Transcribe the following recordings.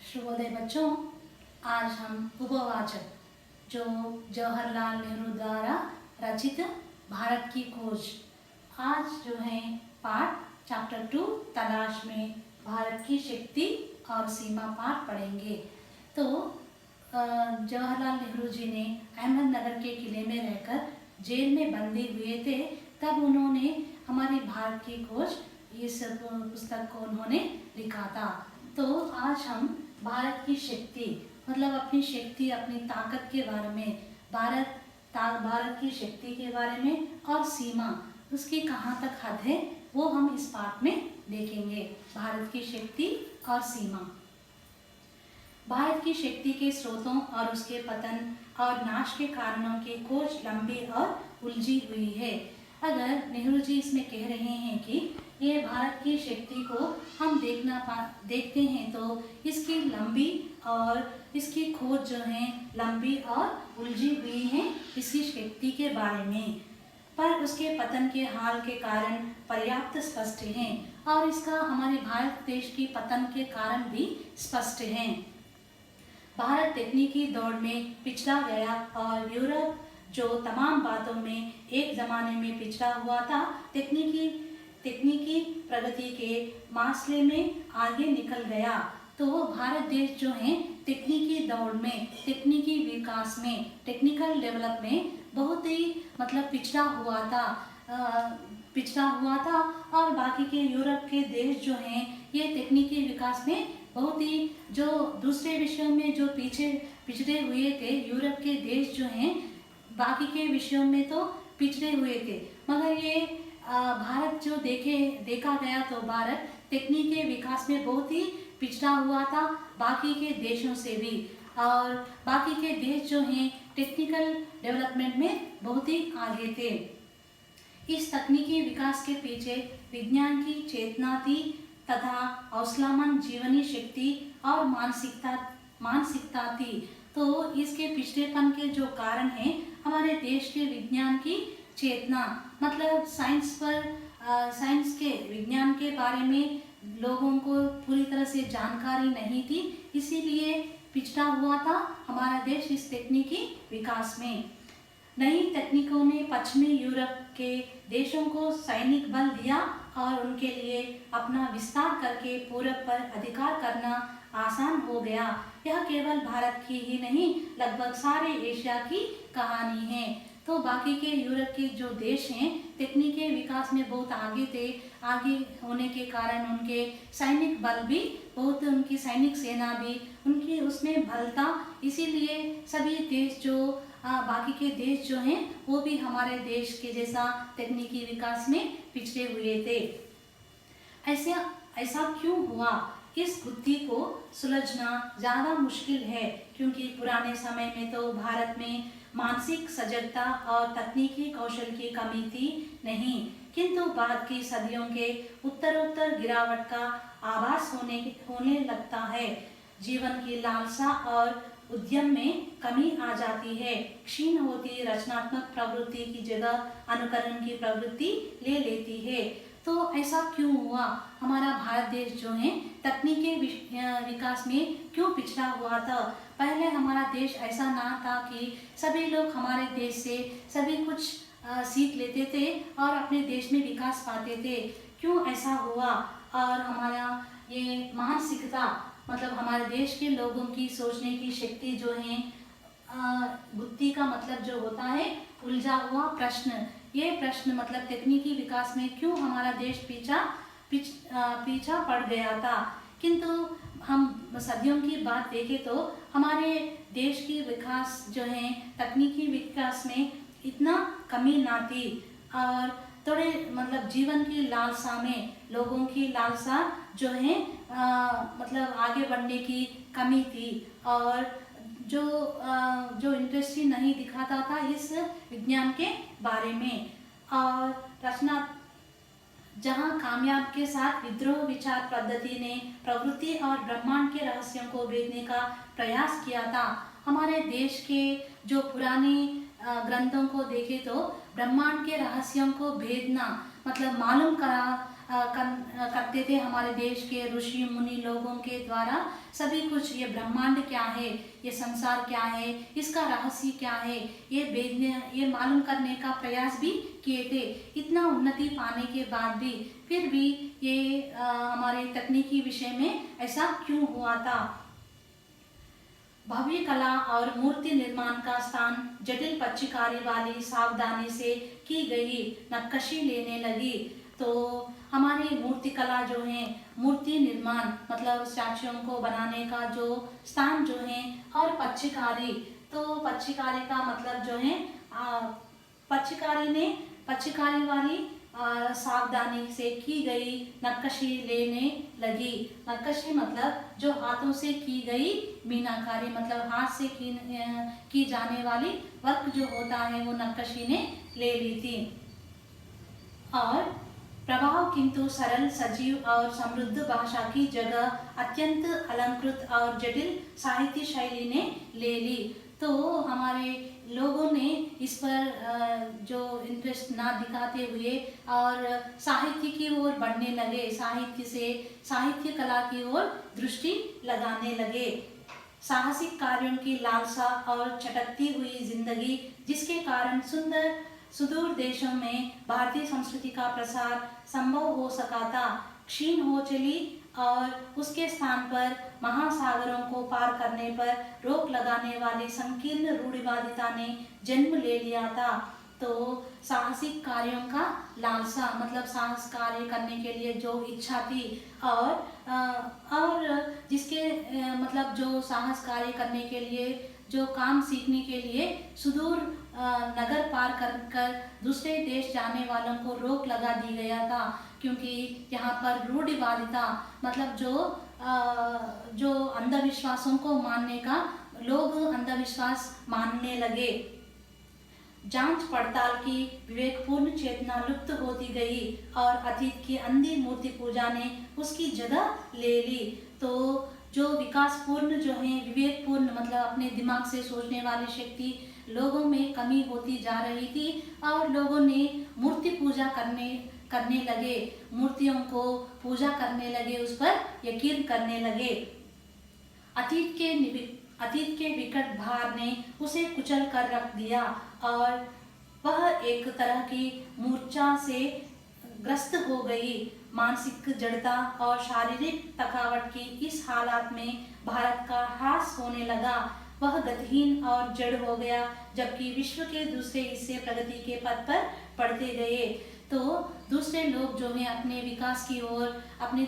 शुभोदय बच्चों। आज हम उपवाचक जो जवाहरलाल नेहरू द्वारा रचित भारत की खोज, आज जो है पाठ चैप्टर 2 तलाश में भारत की शक्ति और सीमा पाठ पढ़ेंगे। तो जवाहरलाल नेहरू जी ने अहमदनगर के किले में रहकर जेल में बंदी हुए थे, तब उन्होंने हमारी भारत की खोज इस पुस्तक को उन्होंने लिखा था। तो आज हम भारत की शक्ति मतलब अपनी शक्ति, अपनी ताकत के बारे में, भारत की शक्ति के बारे में और सीमा उसकी कहाँ तक हद है वो हम इस पाठ में देखेंगे। भारत की शक्ति और सीमा। भारत की शक्ति के स्रोतों और उसके पतन और नाश के कारणों की खोज लंबी और उलझी हुई है। अगर नेहरू जी इसमें कह रहे हैं कि ये भारत की शक्ति को हम देखते हैं तो इसकी लंबी और इसकी खोज जो है लंबी और उलझी हुई है इसकी शक्ति के बारे में, पर उसके पतन के हाल के कारण पर्याप्त स्पष्ट हैं और इसका हमारे भारत देश की पतन के कारण भी स्पष्ट हैं। भारत तकनीकी दौड़ में पिछड़ा गया और यूरोप जो तमाम बातों में एक ज़माने में पिछड़ा हुआ था, तकनीकी प्रगति के मामले में आगे निकल गया। तो भारत देश जो है तकनीकी दौड़ में, तकनीकी विकास में, टेक्निकल डेवलप में बहुत ही पिछड़ा हुआ था और बाकी के यूरोप के देश जो हैं ये तकनीकी विकास में बहुत ही जो दूसरे विषयों में जो पिछड़े हुए थे, यूरोप के देश जो हैं बाकी के विषयों में तो पिछड़े हुए थे, मगर ये भारत जो देखा गया तो भारत तकनीकी विकास में बहुत ही पिछड़ा हुआ था बाकी के देशों से भी, और बाकी के देश जो हैं टेक्निकल डेवलपमेंट में बहुत ही आगे थे। इस तकनीकी विकास के पीछे विज्ञान की चेतना थी तथा हौसलामंद जीवनी शक्ति और मानसिकता थी। तो इसके पिछड़ेपन के जो कारण हैं हमारे देश के विज्ञान की चेतना, मतलब साइंस के विज्ञान के बारे में लोगों को पूरी तरह से जानकारी नहीं थी, इसीलिए पिछड़ा हुआ था हमारा देश इस तकनीकी विकास में। नई तकनीकों ने पश्चिमी यूरोप के देशों को सैनिक बल दिया और उनके लिए अपना विस्तार करके पूरब पर अधिकार करना आसान हो गया। यह केवल भारत की ही नहीं, लगभग सारे एशिया की कहानी है। तो बाकी के यूरोप के जो देश हैं तकनीकी विकास में बहुत आगे थे, आगे होने के कारण उनके सैनिक बल भी बहुत, उनकी सैनिक सेना भी उनकी उसमें बल था, इसीलिए सभी देश जो बाकी के देश जो हैं वो भी हमारे देश के जैसा तकनीकी विकास में पिछड़े हुए थे। ऐसा क्यों हुआ? इस गुत्थी को सुलझना ज़्यादा मुश्किल है, क्योंकि पुराने समय में तो भारत में मानसिक सजगता और तकनीकी कौशल की कमी थी नहीं, किंतु बाद की सदियों के उत्तरोत्तर गिरावट का आभास होने लगता है। जीवन की लालसा और उद्यम में कमी आ जाती है, क्षीण होती रचनात्मक प्रवृत्ति की जगह अनुकरण की प्रवृत्ति ले लेती है। तो ऐसा क्यों हुआ? हमारा भारत देश जो है तकनीकी विकास में क्यों पिछड़ा हुआ था? पहले हमारा देश ऐसा ना था कि सभी लोग हमारे देश से सभी कुछ सीख लेते थे और अपने देश में विकास पाते थे। क्यों ऐसा हुआ? और हमारा ये मानसिकता, मतलब हमारे देश के लोगों की सोचने की शक्ति जो है, बुद्धि का मतलब जो होता है उलझा हुआ प्रश्न, ये प्रश्न मतलब तकनीकी विकास में क्यों हमारा देश पीछा पड़ गया था। किंतु हम सदियों की बात देखें तो हमारे देश की विकास जो है तकनीकी विकास में इतना कमी ना थी, और थोड़े जीवन की लालसा में लोगों की लालसा जो है आगे बढ़ने की कमी थी, और जो इंटरेस्ट ही नहीं दिखाता था इस विज्ञान के बारे में। और रचना जहाँ कामयाब के साथ विद्रोह विचार पद्धति ने प्रवृत्ति और ब्रह्मांड के रहस्यों को भेदने का प्रयास किया था। हमारे देश के जो पुराने ग्रंथों को देखें तो ब्रह्मांड के रहस्यों को भेदना मालूम करते थे हमारे देश के ऋषि मुनि लोगों के द्वारा। सभी कुछ, ये ब्रह्मांड क्या है, ये संसार क्या है, इसका रहस्य क्या है, ये मालूम करने का प्रयास भी किए थे। इतना उन्नति पाने के बाद भी फिर भी ये हमारे तकनीकी विषय में ऐसा क्यों हुआ था। भव्य कला और मूर्ति निर्माण का स्थान जटिल पच्चीकारी वाली सावधानी से की गई नक्काशी लेने लगी। तो हमारी मूर्ति कला जो है, मूर्ति निर्माण मतलब स्टैचुओं को बनाने का जो स्थान जो है, और पच्चीकारी, तो पच्चीकारी का मतलब जो है पच्चीकारी वाली सावधानी से की गई नक्काशी लेने लगी। नक्काशी मतलब जो हाथों से की गई मीनाकारी, मतलब हाथ से की जाने वाली वर्क जो होता है वो नक्काशी ने ले ली थी। और प्रभाव किंतु सरल, सजीव और समृद्ध भाषा की जगह अत्यंत अलंकृत और जटिल साहित्य शैली ने ले ली। तो हमारे लोगों ने इस पर जो इंटरेस्ट ना दिखाते हुए और साहित्य की ओर बढ़ने लगे, साहित्य कला की ओर दृष्टि लगाने लगे। साहसिक कार्यों की लालसा और चटकती हुई जिंदगी, जिसके कारण सुदूर देशों में भारतीय संस्कृति का प्रसार संभव हो सका था, क्षीण हो चली और उसके स्थान पर महासागरों को पार करने पर रोक लगाने वाली संकीर्ण रूढ़िवादिता ने जन्म ले लिया था। तो साहसिक कार्यों का लालसा मतलब साहस कार्य करने के लिए जो इच्छा थी, और जिसके मतलब जो साहस कार्य करने के लिए, जो काम सीखने के लिए सुदूर नगर पार कर दूसरे देश जाने वालों को रोक लगा दी गया था, क्योंकि यहाँ पर रूढ़िवादिता मतलब जो अंधविश्वासों को मानने का, लोग अंधविश्वास मानने लगे। जांच पड़ताल की विवेकपूर्ण चेतना लुप्त होती गई और अतीत की अंधी मूर्ति पूजा ने उसकी जगह ले ली। तो जो विकासपूर्ण जो है, विवेकपूर्ण मतलब अपने दिमाग से सोचने वाली शक्ति लोगों में कमी होती जा रही थी और लोगों ने मूर्ति पूजा करने लगे, मूर्तियों को पूजा करने लगे, उस पर यकीन करने लगे। अतीत के विकट भार ने उसे कुचल कर रख दिया और वह एक तरह की मूर्छा से ग्रस्त हो गई। मानसिक जड़ता और शारीरिक थकावट की इस हालात में भारत का ह्रास होने लगा। वह गतिहीन और जड़ हो गया, जबकि विश्व के दूसरे हिस्से प्रगति के पथ पर बढ़ते गए। तो दूसरे लोग जो हैं अपने विकास की ओर अपने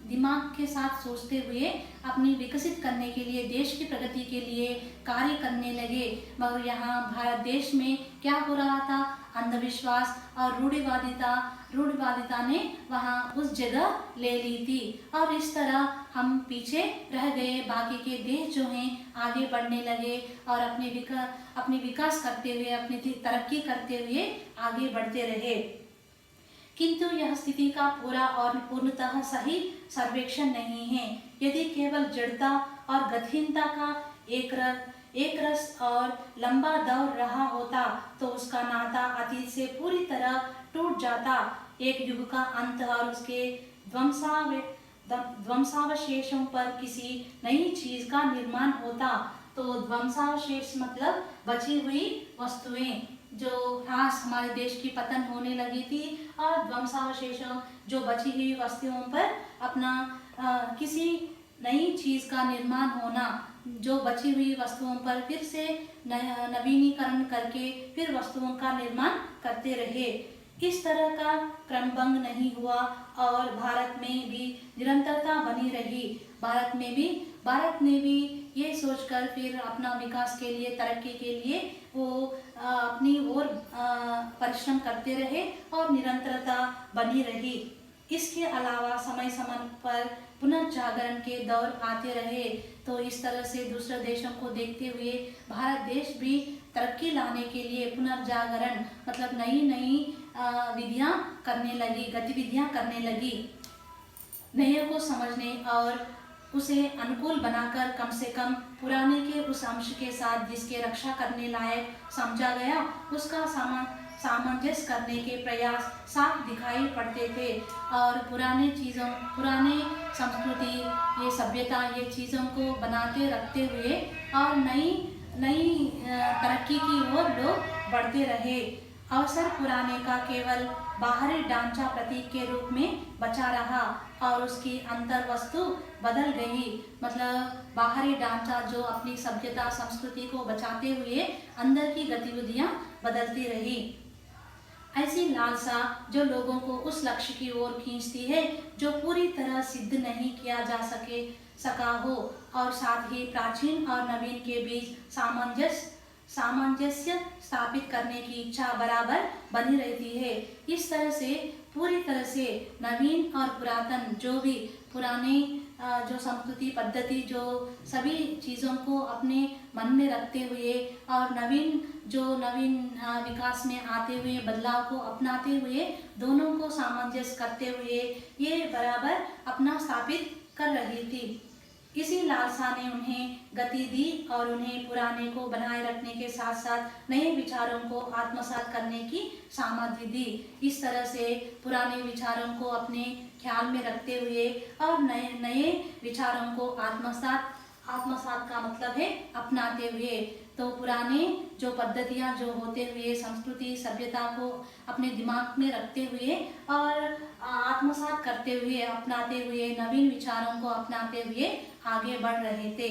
दिमाग के साथ सोचते हुए अपनी विकसित करने के लिए, देश की प्रगति के लिए कार्य करने लगे। मगर यहाँ भारत देश में क्या हो रहा था, अंधविश्वास और रूढ़िवादिता ने वहाँ उस जगह ले ली थी और इस तरह हम पीछे रह गए। बाकी के देश जो हैं आगे बढ़ने लगे और अपने विकास करते हुए, अपनी तरक्की करते हुए आगे बढ़ते रहे। किंतु यह स्थिति का पूरा और पूर्णतः सही सर्वेक्षण नहीं है। यदि केवल जड़ता और गतिहीनता का एक रस और लंबा दौर रहा होता तो उसका नाता अतीत से पूरी तरह टूट जाता। एक युग का अंत और उसके ध्वंसावशेषों पर किसी नई चीज का निर्माण होता। तो ध्वंसावशेष मतलब बची हुई वस्तुएं, जो ह्रास हमारे देश की पतन होने लगी थी और ध्वंसावशेषों जो बची हुई वस्तुओं पर अपना किसी नई चीज का निर्माण होना, जो बची हुई वस्तुओं पर फिर से नवीनीकरण करके फिर वस्तुओं का निर्माण करते रहे। इस तरह का क्रमभंग नहीं हुआ और भारत में भी निरंतरता बनी रही। भारत ने भी ये सोचकर फिर अपना विकास के लिए, तरक्की के लिए वो अपनी ओर परिश्रम करते रहे और निरंतरता बनी रही। इसके अलावा समय समय पर पुनर्जागरण के दौर आते रहे। तो इस तरह से दूसरे देशों को देखते हुए भारत देश भी तरक्की लाने के लिए पुनर्जागरण मतलब नई गतिविधियां करने लगी। नए को समझने और उसे अनुकूल बनाकर कम से कम पुराने के उस अंश के साथ जिसके रक्षा करने लायक समझा गया उसका सामंजस्य करने के प्रयास साफ दिखाई पड़ते थे। और पुराने संस्कृति, ये सभ्यता, ये चीज़ों को बनाते रखते हुए और नई नई तरक्की की ओर लोग बढ़ते रहे। अवसर पुराने का केवल बाहरी ढांचा प्रतीक के रूप में बचा रहा और उसकी अंतर वस्तु बदल गई। मतलब बाहरी ढांचा जो अपनी सभ्यता संस्कृति को बचाते हुए अंदर की गतिविधियां बदलती रही। ऐसी लालसा जो लोगों को उस लक्ष्य की ओर खींचती है जो पूरी तरह सिद्ध नहीं किया जा सका हो, और साथ ही प्राचीन और नवीन के बीच सामंजस्य स्थापित करने की इच्छा बराबर बनी रहती है। इस तरह से पूरी तरह से नवीन और पुरातन जो भी पुराने जो संस्कृति पद्धति जो सभी चीज़ों को अपने मन में रखते हुए और नवीन विकास में आते हुए बदलाव को अपनाते हुए दोनों को सामंजस्य करते हुए ये बराबर अपना स्थापित कर रही थी। इसी लालसा ने उन्हें गति दी और उन्हें पुराने को बनाए रखने के साथ साथ नए विचारों को आत्मसात करने की सामर्थ्य दी। इस तरह से पुराने विचारों को अपने ख्याल में रखते हुए और नए विचारों को आत्मसात का मतलब है अपनाते हुए। तो पुराने जो पद्धतियाँ जो होते हुए संस्कृति सभ्यता को अपने दिमाग में रखते हुए और आत्मसात करते हुए अपनाते हुए नवीन विचारों को अपनाते हुए आगे बढ़ रहे थे।